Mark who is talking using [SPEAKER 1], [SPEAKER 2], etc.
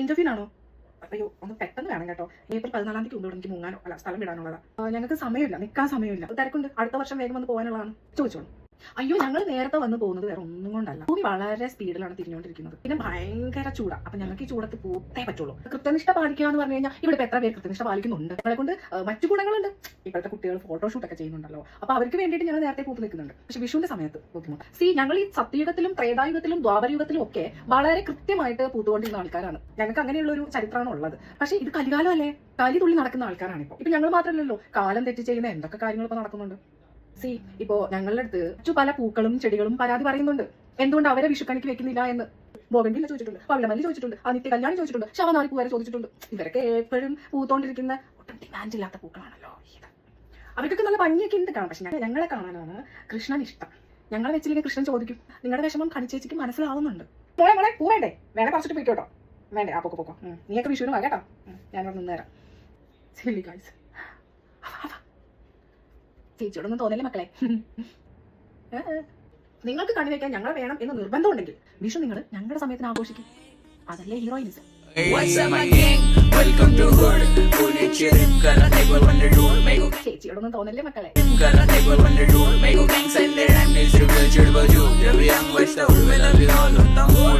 [SPEAKER 1] ഇന്റർവ്യൂനാണോ? അയ്യോ ഒന്ന് പെട്ടെന്ന് വേണം കേട്ടോ. ഏപ്രിൽ 14 മുമ്പ് എനിക്ക് മുങ്ങാനോ അല്ല സ്ഥലം വിടാനുള്ളതാ. ഞങ്ങൾക്ക് സമയമില്ല, നിൽക്കാൻ സമയമില്ല, തിരക്കുണ്ട്. അടുത്ത വർഷം വേഗം വന്ന് പോകാനുള്ളതാണ്. ചോദിച്ചോളൂ. അയ്യോ ഞങ്ങൾ നേരത്തെ വന്ന് പോകുന്നത് വേറെ ഒന്നും കൊണ്ടല്ല. ഭൂമി വളരെ സ്പീഡിലാണ് തിരിഞ്ഞുകൊണ്ടിരിക്കുന്നത്. പിന്നെ ഭയങ്കര ചൂടാ. അപ്പൊ ഞങ്ങൾക്ക് ഈ ചൂടത്ത് പൂത്തേ പറ്റുള്ളൂ. കൃത്യനിഷ്ഠ പാലിക്കുക എന്ന് പറഞ്ഞു കഴിഞ്ഞാൽ ഇവിടെ എത്ര പേര് കൃത്യനിഷ്ഠ പാലിക്കുന്നുണ്ട്. ഞങ്ങളെ കൊണ്ട് മറ്റു ഗുണങ്ങളുണ്ട്. ഇപ്പോഴത്തെ കുട്ടികൾ ഫോട്ടോഷൂട്ടൊക്കെ ചെയ്യുന്നുണ്ടല്ലോ. അപ്പൊ അവർക്ക് വേണ്ടിയിട്ട് ഞങ്ങൾ നേരത്തെ പൂത്ത് നിൽക്കുന്നുണ്ട്. പക്ഷെ വിഷുവിന്റെ സമയത്ത് ബുദ്ധിമുട്ട്. ഞങ്ങൾ ഈ സത്യയുഗത്തിലും ത്രേതായുഗത്തിലും ദ്വാപരയുഗത്തിലും ഒക്കെ വളരെ കൃത്യമായിട്ട് പൂത്തുകൊണ്ടിരുന്ന ആൾക്കാരാണ്. ഞങ്ങൾക്ക് അങ്ങനെയുള്ള ഒരു ചരിത്രമാണ് ഉള്ളത്. പക്ഷെ ഇത് കലികാലം അല്ലേ, കലി തുള്ളി നടക്കുന്ന ആൾക്കാരാണ് ഇപ്പൊ ഞങ്ങൾ മാത്രമല്ലല്ലോ, കാലം തെറ്റി ചെയ്യുന്ന എന്തൊക്കെ കാര്യങ്ങൾ ഇപ്പൊ നടക്കുന്നുണ്ട്. ഇപ്പോ ഞങ്ങളുടെ അടുത്ത് മറ്റു പല പൂക്കളും ചെടികളും പരാതി പറയുന്നുണ്ട്. എന്തുകൊണ്ട് അവരെ വിഷുക്കണിക്ക് വെക്കുന്നില്ല എന്ന്. ബോഗൻവില്ല ചോദിച്ചിട്ടുണ്ട്, പവിഴമല്ലി ചോദിച്ചിട്ടുണ്ട്, നിത്യ കല്യാണി ചോദിച്ചിട്ടുണ്ട്, ശവനാരി പൂ വരെ ചോദിച്ചിട്ടുണ്ട്. ഇവരൊക്കെ എപ്പോഴും പൂത്തോണ്ടിരിക്കുന്ന ഒട്ടും ഡിമാൻഡ് ഇല്ലാത്ത പൂക്കളാണല്ലോ ഇത്. അവർക്കൊക്കെ നല്ല ഭംഗിയൊക്കെ ഉണ്ട് കാണാം. പക്ഷെ ഞങ്ങളെ കാണാനാണ് കൃഷ്ണൻ ഇഷ്ടം. ഞങ്ങളെ വെച്ചില്ലെങ്കിൽ കൃഷ്ണൻ ചോദിക്കും. നിങ്ങളുടെ വിഷമം കണിച്ചേച്ചിക്ക് മനസ്സിലാവുന്നുണ്ട്. മോളെ പൂ വേണ്ടേ? വേണേ കുറച്ചിട്ട് പോയിക്കോട്ടോ. വേണ്ടേ? ആ പോക്കോ നീയൊക്കെ വിഷുവിന് വാ കേട്ടോ. ഞാനവിടെ നിന്നേരാം. Silly guys. ചേച്ചിയോടൊന്നും തോന്നല്ലേ മക്കളെ. നിങ്ങൾക്ക് കണി വയ്ക്കാൻ ഞങ്ങളെ വേണം എന്ന് നിർബന്ധമുണ്ടെങ്കിൽ വിഷു നിങ്ങൾ ഞങ്ങളുടെ സമയത്തിന് ആഘോഷിക്കും. അതല്ലേ ഹീറോയിനിസം. ചേച്ചിയോടൊന്നും തോന്നല്ലേ മക്കളെ.